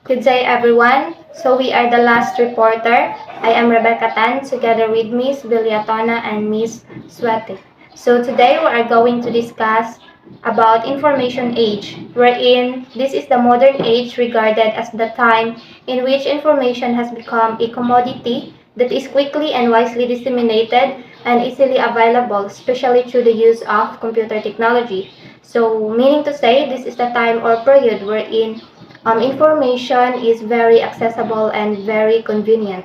Good day, everyone. So we are the last reporter. I am Rebecca Tan, together with Miss Viliatona and Miss Swati. So today we are going to discuss about information age, wherein this is the modern age regarded as the time in which information has become a commodity that is quickly and wisely disseminated and easily available, especially through the use of computer technology. So, meaning to say, this is the time or period wherein information is very accessible and very convenient.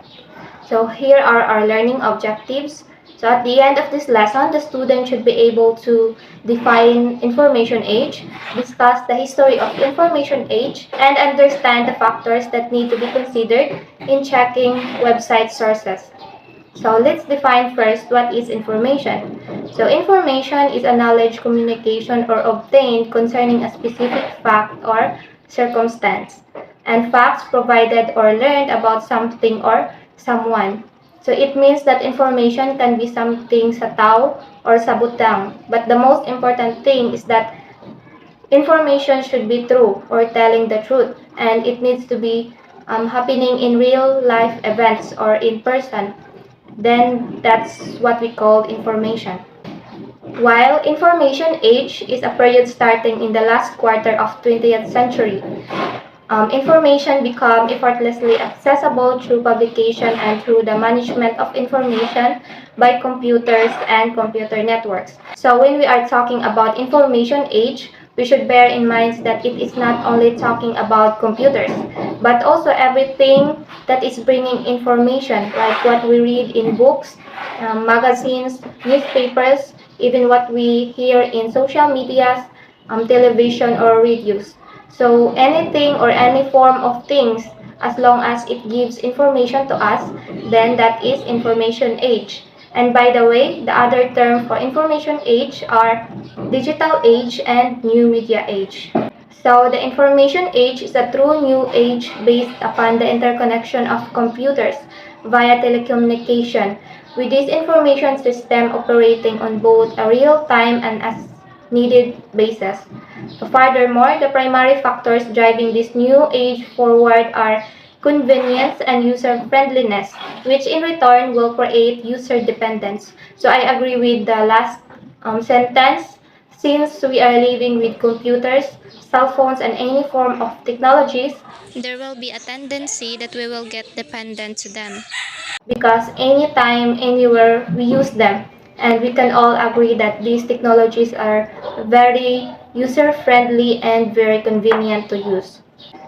So here are our learning objectives. So at the end of this lesson, the student should be able to define information age, discuss the history of information age, and understand the factors that need to be considered in checking website sources. So let's define first what is information. So information is a knowledge communication or obtained concerning a specific fact or circumstance. And facts provided or learned about something or someone. So it means that information can be something sa tao or sa butang. But the most important thing is that information should be true or telling the truth. And it needs to be happening in real life events or in person, then that's what we call information. While information age is a period starting in the last quarter of 20th century, information become effortlessly accessible through publication and through the management of information by computers and computer networks. So when we are talking about information age, we should bear in mind that it is not only talking about computers, but also everything that is bringing information, like what we read in books, magazines, newspapers, even what we hear in social medias, television, or radios. So anything or any form of things, as long as it gives information to us, then that is information age. And by the way, the other term for information age are digital age and new media age. So the information age is a true new age based upon the interconnection of computers via telecommunication, with this information system operating on both a real-time and as needed basis. Furthermore, the primary factors driving this new age forward are convenience and user-friendliness, which in return will create user dependence. So I agree with the last sentence. Since we are living with computers, cell phones, and any form of technologies, there will be a tendency that we will get dependent to them. because anytime, anywhere, we use them. And we can all agree that these technologies are very user-friendly and very convenient to use.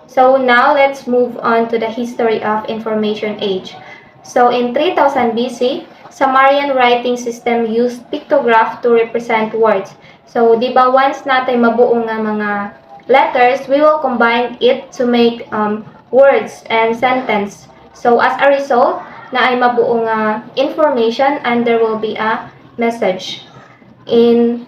So now let's move on to the history of information age. So in 3000 BC, Sumerian writing system used pictograph to represent words. So di ba once natin mabuo nga mga letters, we will combine it to make words and sentence. So as a result, na ay mabuo nga information and there will be a message. In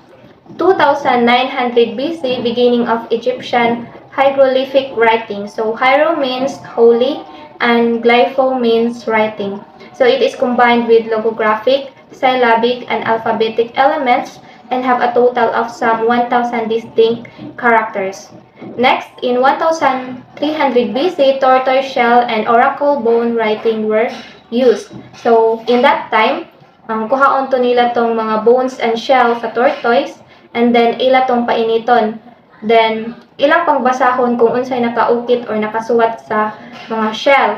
2900 BC, beginning of Egyptian hieroglyphic writing. So hiero means holy and glypho means writing. So it is combined with logographic, syllabic, and alphabetic elements and have a total of some 1000 distinct characters. Next, in 1300 BC, tortoise shell and oracle bone writing were used. So in that time, kuhaon to nila tong mga bones and shell sa tortoise and then ila tong painiton. Then ilang pangbasahon kung unsay nakaukit or nakasuwat sa mga shell.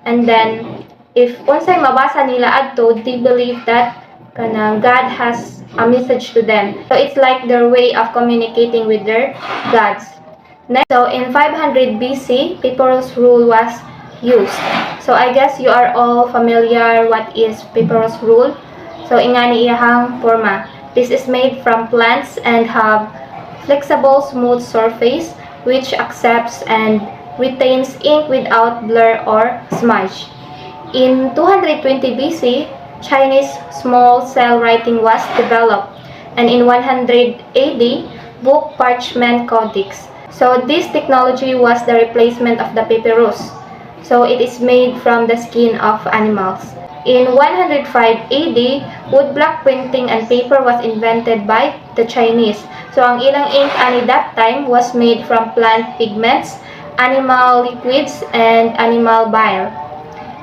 And then if unsay mabasa nila adto, they believe that God has a message to them. So it's like their way of communicating with their gods. Next, so in 500 BC, papyrus rule was used. So I guess you are all familiar what is papyrus rule. So ingani iyahang forma. This is made from plants and have flexible smooth surface which accepts and retains ink without blur or smudge. In 220 BC, Chinese small cell writing was developed, and in 100 AD, book parchment codex. So this technology was the replacement of the papyrus. So it is made from the skin of animals. In 105 AD, woodblock printing and paper was invented by the Chinese. So ang ilang ink ani that time was made from plant pigments animal liquids, and animal bile.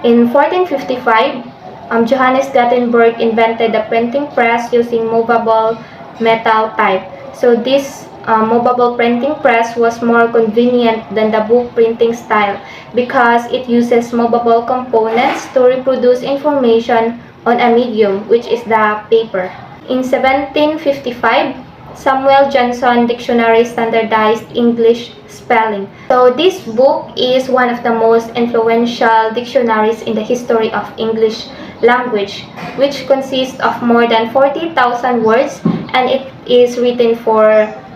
In 1455, Johannes Gutenberg invented the printing press using movable metal type. So this movable printing press was more convenient than the book printing style because it uses movable components to reproduce information on a medium, which is the paper. In 1755, Samuel Johnson Dictionary standardized English spelling. So this book is one of the most influential dictionaries in the history of English language, which consists of more than 40,000 words, and it is written for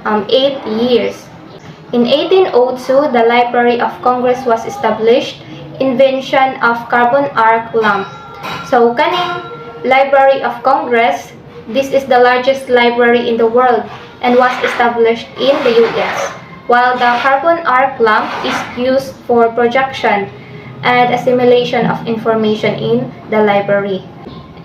8 years. In 1802, the Library of Congress was established, invention of carbon arc lamp. So, kaning Library of Congress, this is the largest library in the world and was established in the US, while the carbon arc lamp is used for projection and assimilation of information in the library.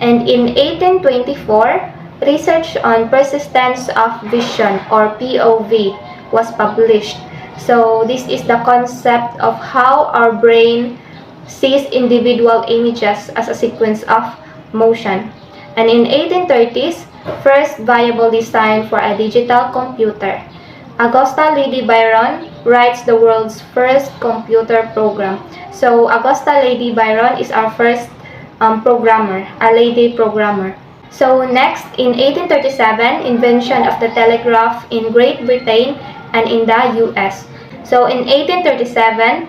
And in 1824, research on persistence of vision or POV was published. So this is the concept of how our brain sees individual images as a sequence of motion. And in 1830s, first viable design for a digital computer. Augusta Lady Byron writes the world's first computer program. So Augusta Lady Byron is our first programmer, a lady programmer. So next, in 1837, invention of the telegraph in Great Britain and in the US. So in 1837,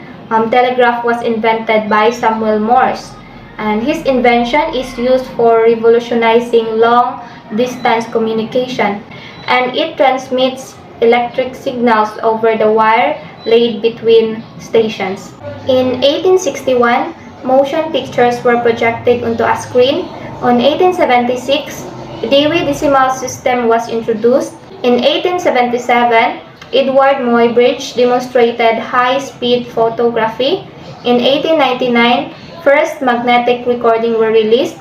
telegraph was invented by Samuel Morse. And his invention is used for revolutionizing long-distance communication. And it transmits electric signals over the wire laid between stations. In 1861, motion pictures were projected onto a screen. On 1876, Dewey Decimal System was introduced. In 1877, Edward Muybridge demonstrated high-speed photography. In 1899, first magnetic recording were released.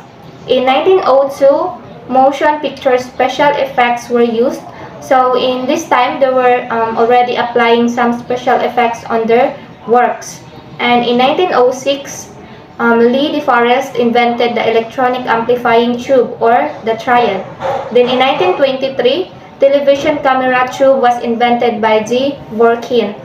In 1902, motion picture special effects were used. So in this time, they were already applying some special effects on their works. And in 1906, Lee DeForest invented the electronic amplifying tube or the triad. Then in 1923, television camera tube was invented by G. Vorkin.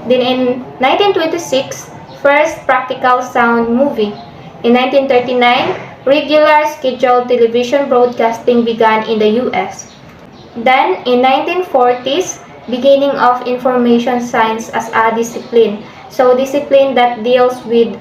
Then in 1926, first practical sound movie. In 1939, regular scheduled television broadcasting began in the US. Then in 1940s, beginning of information science as a discipline. So discipline that deals with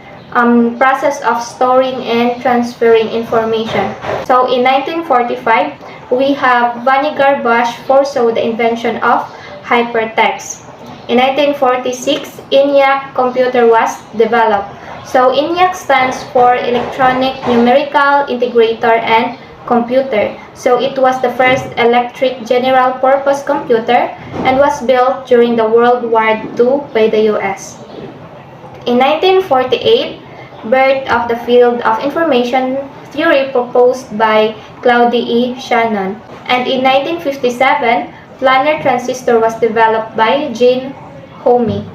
process of storing and transferring information. So in 1945, we have Vannevar Bush foresaw the invention of hypertext. In 1946, ENIAC computer was developed. So ENIAC stands for Electronic Numerical Integrator and Computer. So it was the first electric general purpose computer and was built during the World War II by the US. In 1948, birth of the field of information theory proposed by Claude E. Shannon. And in 1957, planar transistor was developed by Gene Homey.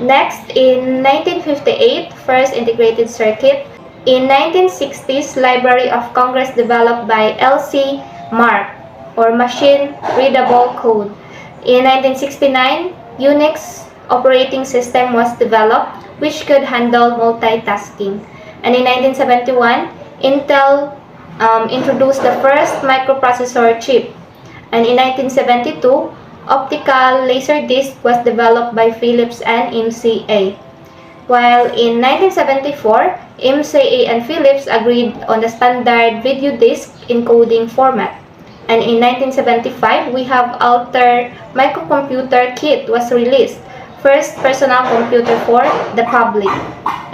Next, in 1958, first integrated circuit. In 1960s, Library of Congress developed by L.C. Mark or Machine Readable Code. In 1969, Unix operating system was developed which could handle multitasking. And in 1971, Intel introduced the first microprocessor chip. And in 1972, optical laser disc was developed by Philips and MCA. While in 1974, MCA and Philips agreed on the standard video disc encoding format. And in 1975, we have Altair microcomputer kit was released, first personal computer for the public.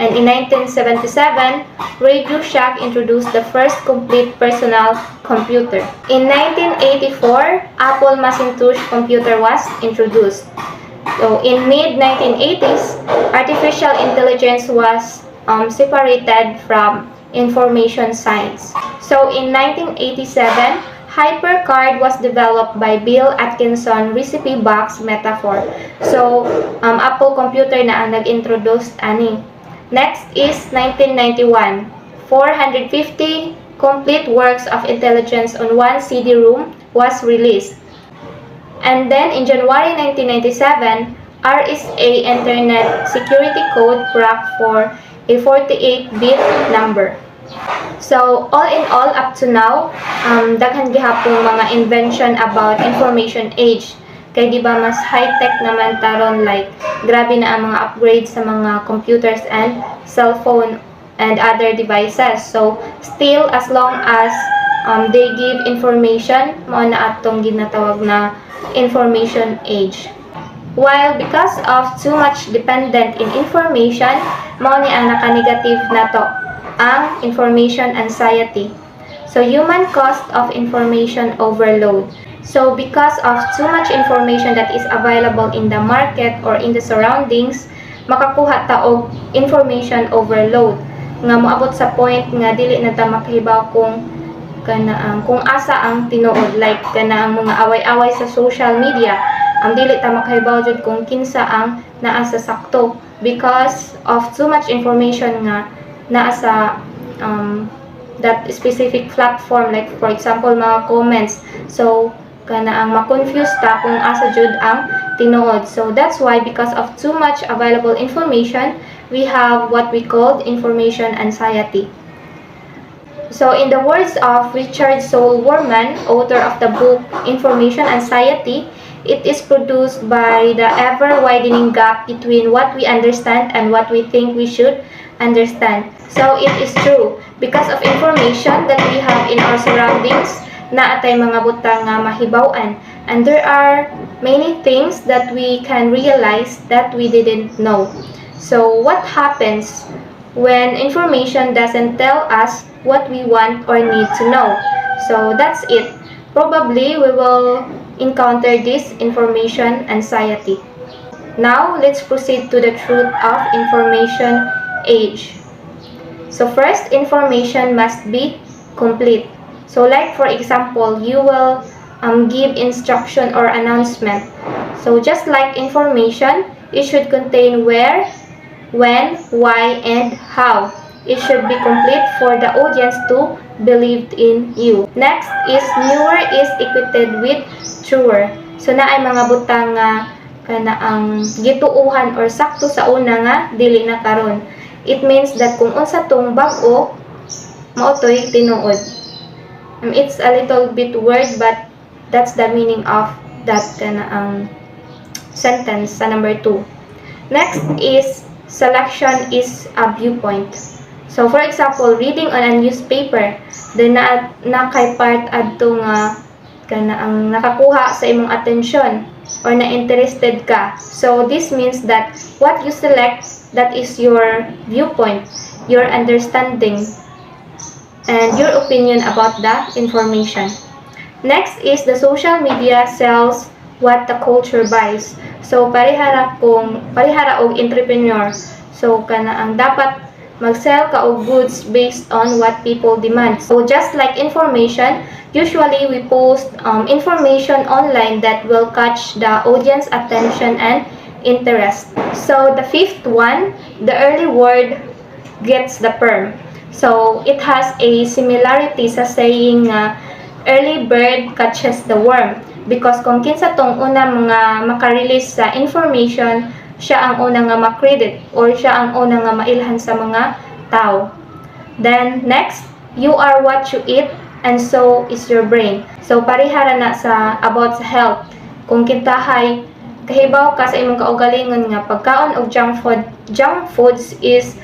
And in 1977, Radio Shack introduced the first complete personal computer. In 1984, Apple Macintosh computer was introduced. So in mid-1980s, artificial intelligence was separated from information science. So in 1987, HyperCard was developed by Bill Atkinson recipe box metaphor. So, Apple computer na ang nag-introduce ani. Next is 1991. 450 complete works of intelligence on one CD-ROM was released. And then in January 1997, RSA Internet Security Code cracked for a 48-bit number. So, all in all, up to now, daghan gihapon mga invention about information age. Kay di ba mas high-tech naman taron, like grabe na ang mga upgrades sa mga computers and cellphone and other devices. So, still as long as they give information, mao na atong ginatawag na information age. While because of too much dependent in information, mao ni ang naka-negative na to, ang information anxiety. So, human cost of information overload. So, because of too much information that is available in the market or in the surroundings, makakuha ta og information overload. Nga moabot sa point nga dili na ta makahibaw kung asa ang tinuod, like ang mga away-away sa social media. Ang dili ta makahibaw jud kung kinsa ang naa sa sakto because of too much information nga naa sa that specific platform, like for example mga comments. So ang ma-confuse ta kung asa jud ang tinuod. So that's why because of too much available information, we have what we called information anxiety. So in the words of Richard Saul Wurman, author of the book Information Anxiety, it is produced by the ever-widening gap between what we understand and what we think we should understand. So it is true, because of information that we have in our surroundings, na atay mga butang nga mahibaw-an, and there are many things that we can realize that we didn't know. So what happens when information doesn't tell us what we want or need to know? So that's it. Probably we will encounter this information anxiety. Now, let's proceed to the truth of information age. So first, information must be complete. So like for example, you will give instruction or announcement. So just like information, it should contain where, when, why, and how. It should be complete for the audience to believe in you. Next is newer is equated with truer. So na ay mga butang nga ang gituuhan or sakto sa una nga dili na karon. It means that kung unsa tong bag-o, mao toy tinuod. It's a little bit weird, but that's the meaning of that sentence sa number 2. Next is selection is a viewpoint. So for example, reading on a newspaper, then na kay part adto nga ang nakakuha sa imong atensyon or na interested ka. So this means that what you select, that is your viewpoint, your understanding, and your opinion about the information. Next is the social media sells what the culture buys. So parihara og entrepreneur. So ang dapat mag-sell ka og goods based on what people demand. So just like information, usually we post information online that will catch the audience attention and interest. So the fifth one, the early word gets the perm. So it has a similarity sa saying early bird catches the worm, because kung kinsa tong una mga makarelease sa information, siya ang una nga makredit or siya ang una nga mailhan sa mga tao. Then next, you are what you eat and so is your brain. So parihara na sa about sa health. Kung kintahay kahibaw ka sa imong kaugalingon nga pagkaon og junk foods is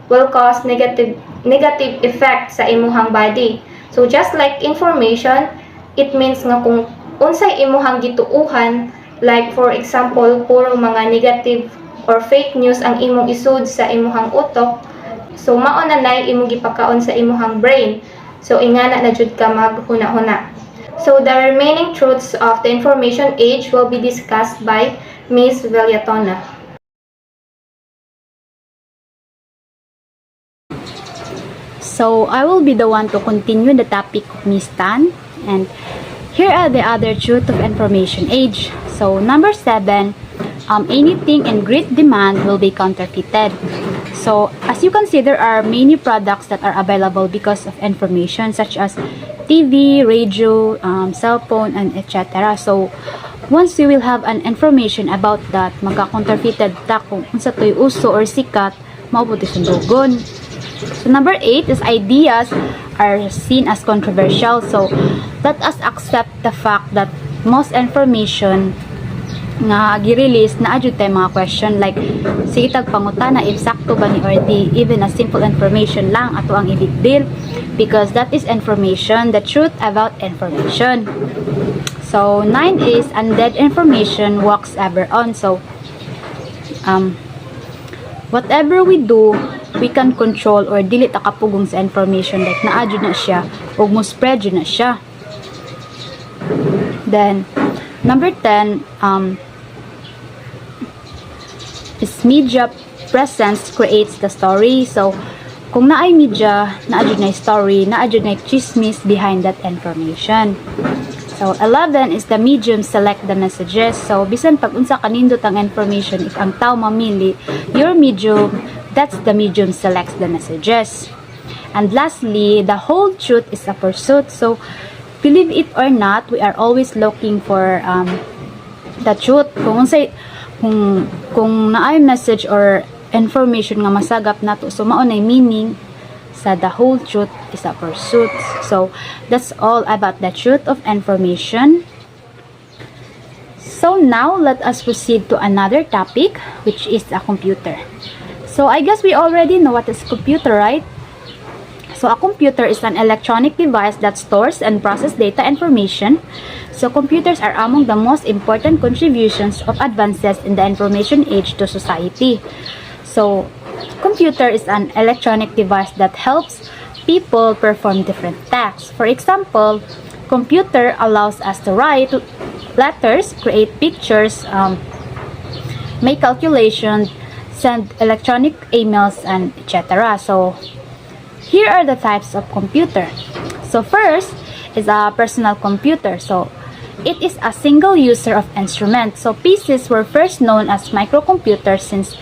will cause negative effect sa imuhang body. So just like information, it means nga kung unsay imuhang gituuhan, like for example, puro mga negative or fake news ang imong isud sa imuhang utok, so mao na nay imong gipakaon sa imuhang brain. So ingana na jud ka maghuna-huna. So the remaining truths of the information age will be discussed by Ms. Villatona. So I will be the one to continue the topic of Miss Tan, and here are the other truth of information age. So number 7, anything in great demand will be counterfeited. So as you can see, there are many products that are available because of information such as TV, radio, cell phone, and etc. So once we will have an information about that, magka-counterfeited ta kung unsa to'y uso or sikat, maubuti sundugon. So number 8 is ideas are seen as controversial. So let us accept the fact that most information nga gi-release na adjud tay mga question like sige tag pangutana if sakto ba ni or di, even a simple information lang ato ang i-big deal because that is information, the truth about information. So 9 is undead information walks ever on. So whatever we do, we can control or dili ta kapugong sa information like naadyo na siya o mo spread yun na siya. Then number 10 is media presence creates the story. So kung naay media, naadyo na story, naadyo na chismis behind that information. So 11 is the medium select the messages. So bisan pag unsa kanindot ang information, if ang tao mamili your medium, that's the medium selects the messages. And lastly, the whole truth is a pursuit. So believe it or not, we are always looking for the truth. Kung naay message or information nga masagap nato, so maunay meaning sa the whole truth is a pursuit. So that's all about the truth of information. So now let us proceed to another topic, which is a computer. So I guess we already know what is computer, right? So a computer is an electronic device that stores and processes data information. So computers are among the most important contributions of advances in the information age to society. So computer is an electronic device that helps people perform different tasks. For example, computer allows us to write letters, create pictures, make calculations, send electronic emails, and etc. So here are the types of computer. So first is a personal computer. So it is a single user of instrument. So PCs were first known as microcomputers since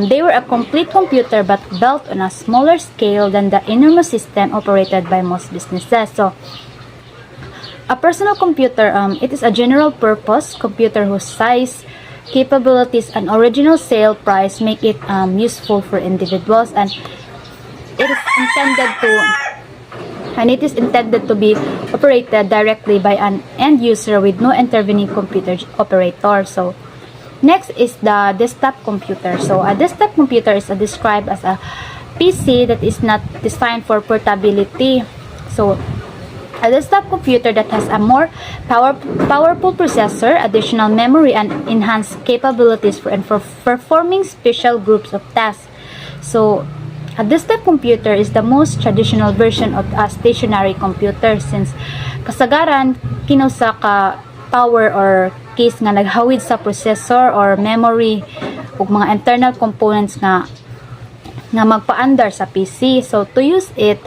they were a complete computer but built on a smaller scale than the enormous system operated by most businesses. So a personal computer, it is a general purpose computer whose size, capabilities, and original sale price make it useful for individuals, and it is intended to be operated directly by an end user with no intervening computer operator. So next is the desktop computer. So a desktop computer is described as a PC that is not designed for portability. So a desktop computer that has a more powerful processor, additional memory, and enhanced capabilities for performing special groups of tasks. So a desktop computer is the most traditional version of a stationary computer since kasagaran kinusa ka power or case nga naghawid sa processor or memory ug mga internal components nga magpaandar sa PC. So to use it,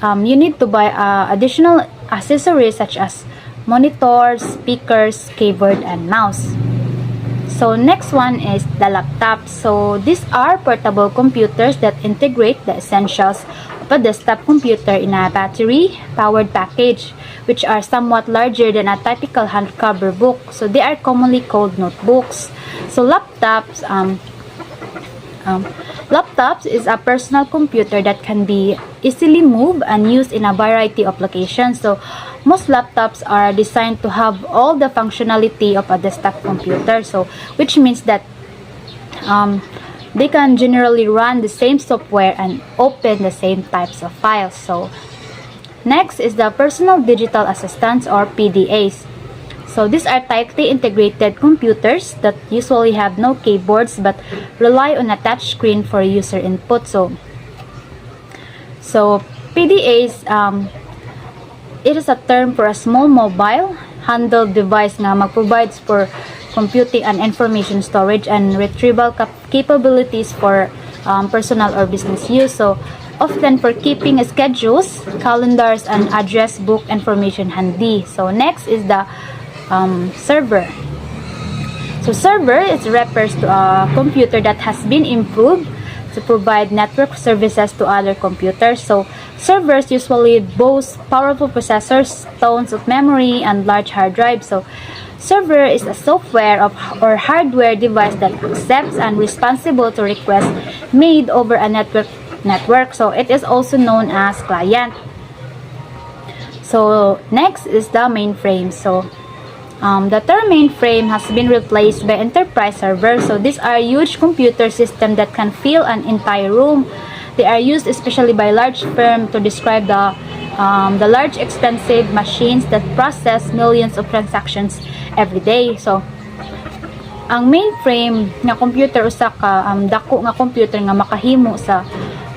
you need to buy additional accessories such as monitors, speakers, keyboard, and mouse. So next one is the laptop. So these are portable computers that integrate the essentials of a desktop computer in a battery-powered package, which are somewhat larger than a typical hardcover book. So they are commonly called notebooks. So laptops is a personal computer that can be easily moved and used in a variety of locations. So most laptops are designed to have all the functionality of a desktop computer. So which means that they can generally run the same software and open the same types of files. So next is the personal digital assistants or PDAs. So these are tightly integrated computers that usually have no keyboards but rely on a touch screen for user input. So PDAs, it is a term for a small mobile handheld device na mag-provides for computing and information storage and retrieval capabilities for personal or business use. So often for keeping schedules, calendars, and address book information handy. So next is the server. So server is refers to a computer that has been improved to provide network services to other computers. So servers usually boast powerful processors, tons of memory, and large hard drives. So server is a software or hardware device that accepts and responsible to requests made over a network. So it is also known as client. So next is the mainframe. So the term mainframe has been replaced by enterprise servers. So these are huge computer systems that can fill an entire room. They are used especially by large firms to describe the large expensive machines that process millions of transactions every day. So ang mainframe nga computer usa ka dako nga computer nga makahimo sa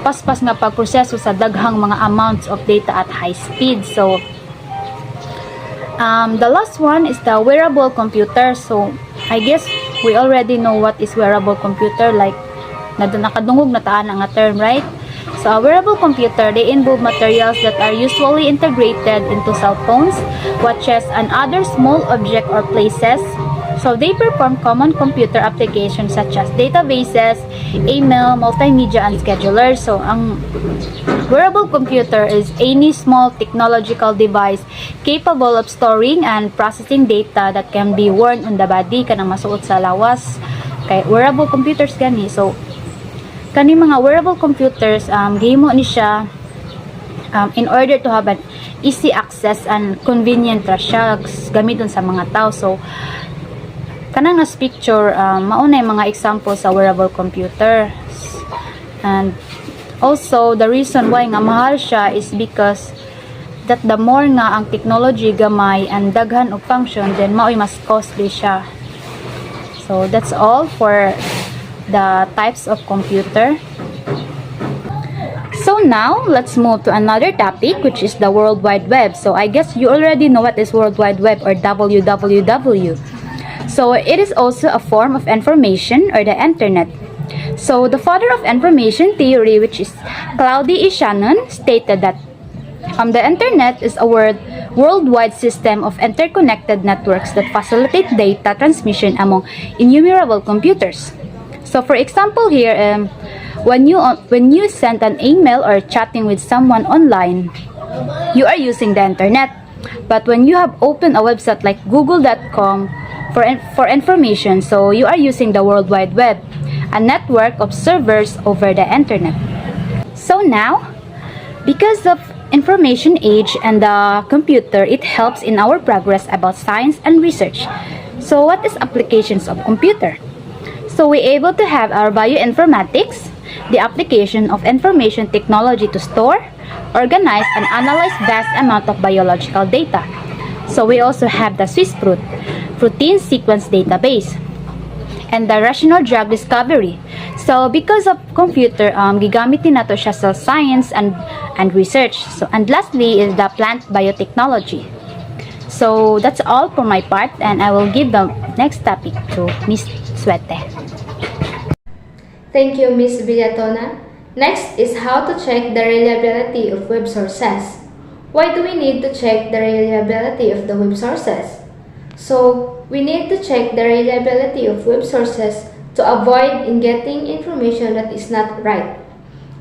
paspas nga pagproseso sa daghang mga amounts of data at high speed. So the last one is the wearable computer. So I guess we already know what is wearable computer, like nakadungog na taan nga term, right? So a wearable computer, they involve materials that are usually integrated into cell phones, watches, and other small objects or places. So they perform common computer applications such as databases, email, multimedia, and schedulers. So ang wearable computer is any small technological device capable of storing and processing data that can be worn on the body, kanang masuot sa lawas. Kay wearable computers gani. So kani mga wearable computers, gihimo ni siya in order to have an easy access and convenient ra siya gamiton sa mga tao. So kanang nas picture, mauna yung mga example sa wearable computer. And also the reason why nga mahal siya is because that the more nga ang technology gamay and daghan og function, then mao'y mas costly siya. So that's all for the types of computer. So now let's move to another topic, which is the World Wide Web. So I guess you already know what is World Wide Web, or WWW. So it is also a form of information, or the internet. So the father of information theory, which is Claude E. Shannon, stated that the internet is a worldwide system of interconnected networks that facilitate data transmission among innumerable computers. So for example here, when you send an email or chatting with someone online, you are using the internet. But when you have opened a website like google.com for information, so you are using the World Wide Web, a network of servers over the internet. So now, because of information age and the computer, it helps in our progress about science and research. So what is applications of computer? So we're able to have our bioinformatics, the application of information technology to store, organize, and analyze vast amount of biological data. So we also have the Sts Group, protein sequence database, and the rational drug discovery. So because of computer, gigamit din nato siya sa science and research. So and lastly is the plant biotechnology. So that's all for my part, and I will give the next topic to Miss Suete. Thank you, Ms. Villatona. Next is how to check the reliability of web sources. Why do we need to check the reliability of the web sources? So, we need to check the reliability of web sources to avoid in getting information that is not right,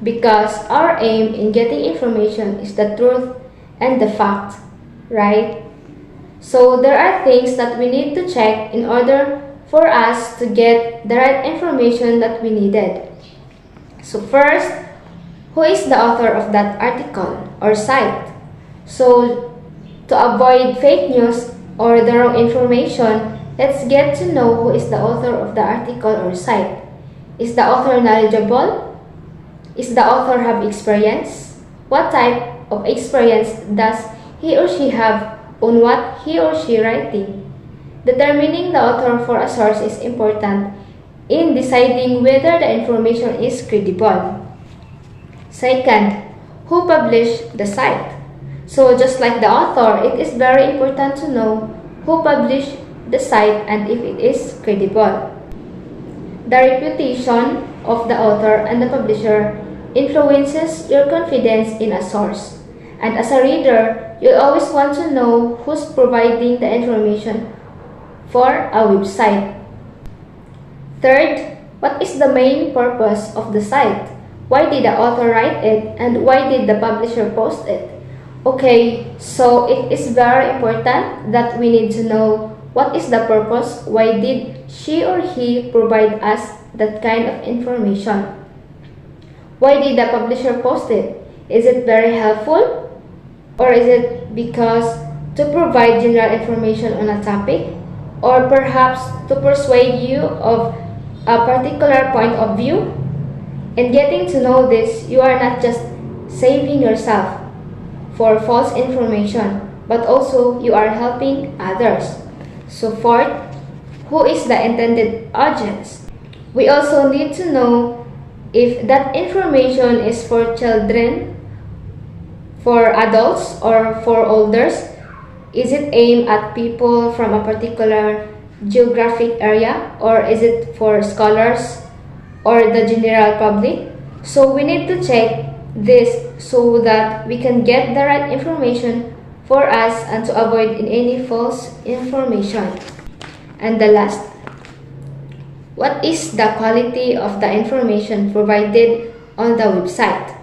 because our aim in getting information is the truth and the fact, right? So, there are things that we need to check in order for us to get the right information that we needed. So first, who is the author of that article or site? So to avoid fake news or the wrong information, let's get to know who is the author of the article or site. Is the author knowledgeable? Is the author have experience? What type of experience does he or she have on what he or she writing? Determining the author for a source is important in deciding whether the information is credible. Second, who published the site? So just like the author, it is very important to know who published the site and if it is credible. The reputation of the author and the publisher influences your confidence in a source. And as a reader, you always want to know who's providing the information for a website. Third, what is the main purpose of the site? Why did the author write it and why did the publisher post it? Okay, so it is very important that we need to know what is the purpose, why did she or he provide us that kind of information. Why did the publisher post it? Is it very helpful? Or is it because to provide general information on a topic? Or perhaps to persuade you of a particular point of view? In getting to know this, you are not just saving yourself for false information, but also you are helping others. So fourth, who is the intended audience? We also need to know if that information is for children, for adults, or for elders. Is it aimed at people from a particular geographic area, or is it for scholars or the general public? So we need to check this so that we can get the right information for us and to avoid any false information. And the last, what is the quality of the information provided on the website?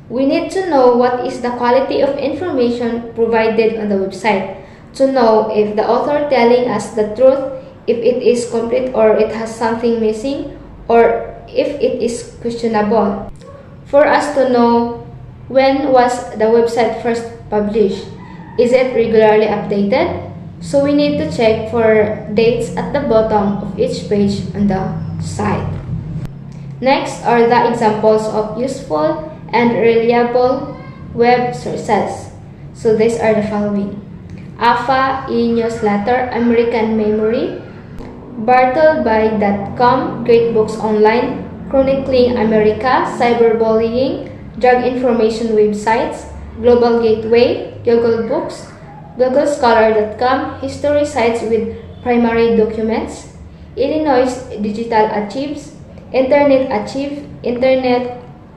We need to know what is the quality of information provided on the website to know if the author telling us the truth, if it is complete or it has something missing, or if it is questionable. For us to know when was the website first published, is it regularly updated? So we need to check for dates at the bottom of each page on the site. Next are the examples of useful and reliable web sources. So these are the following: AFA e-newsletter, American Memory, Bartleby.com, Great Books Online, Chronicling America, Cyberbullying, Drug Information Websites, Global Gateway, Google Books, GoogleScholar.com, History Sites with Primary Documents, Illinois Digital Archives, Internet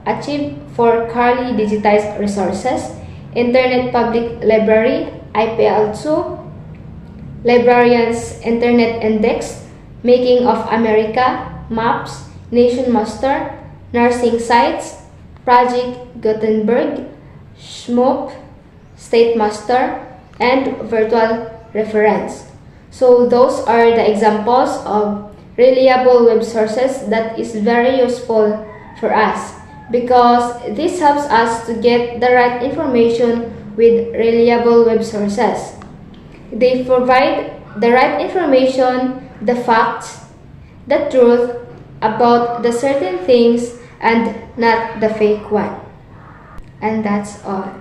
Archive for Carly Digitized Resources, Internet Public Library, IPL2, Librarians Internet Index, Making of America, Maps, Nation Master, Nursing Sites, Project Gutenberg, SHMOP, State Master, and Virtual Reference. So those are the examples of reliable web sources that is very useful for us because this helps us to get the right information with reliable web sources. They provide the right information, the facts, the truth about the certain things and not the fake one. And that's all.